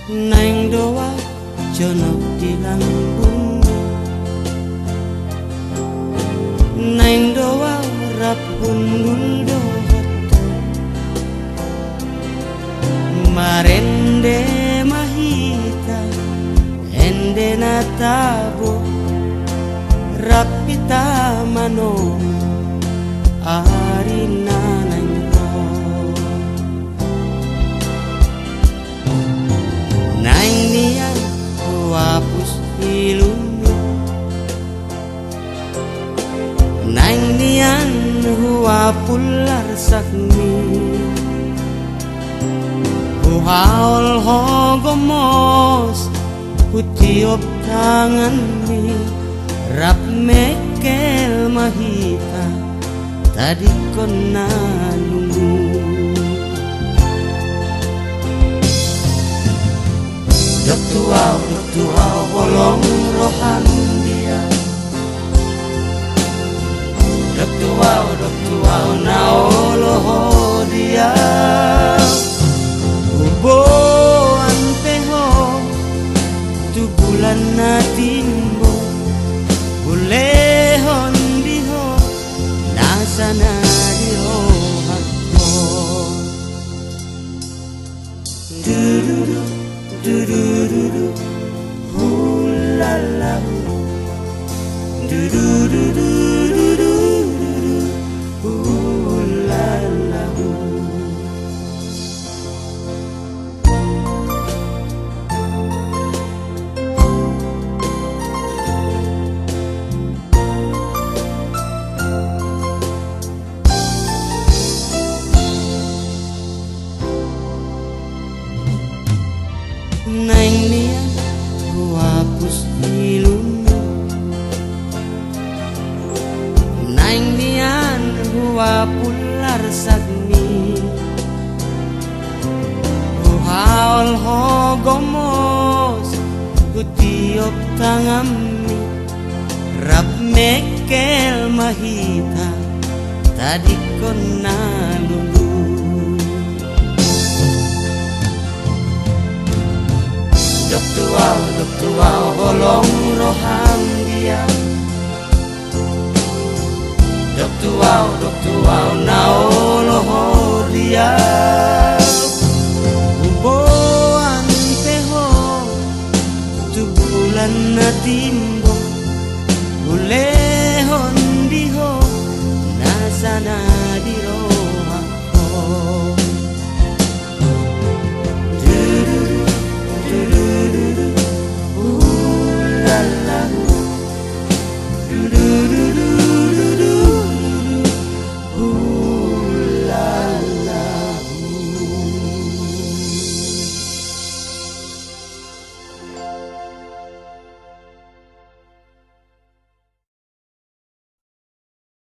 Neng doa jono dilang bumi, neng doa rap hundul doa marende mahita ende natabo rapita mano arina neng neng nian wapus ilumi neng nian huwa pular sakmi haul hogomos putiop tangan mi rap mekel mahita tadi kona nunggu dok tuau bolong rohan dia dok tuau naoloho dia Bo anteho tu bulan na timbo bulehon diho nasa na diho hakko dududu dududu hulala dududu dududu hulala neng nian wapus ilumi neng nian wapular sagmi haul hogomos kutiop tangami rap mekel mahita tadi kona lulu dok tuau bolong rohan dia dok tuau naoloho dia